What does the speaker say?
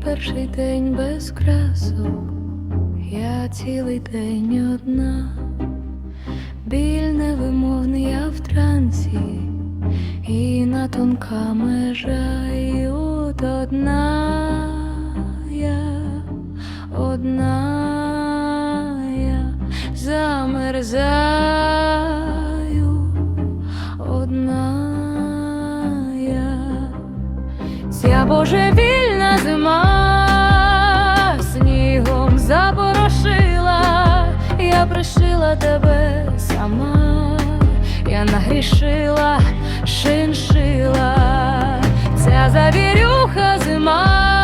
перший день без красок, я цілий день одна, біль невимовний, я в трансі, і на тонка межа, і от одна я замерзаю, одна я. Ця божевільна зима снігом запорошила, я пришила тебе сама, я нагрішила, шиншила. Ця завірюха зима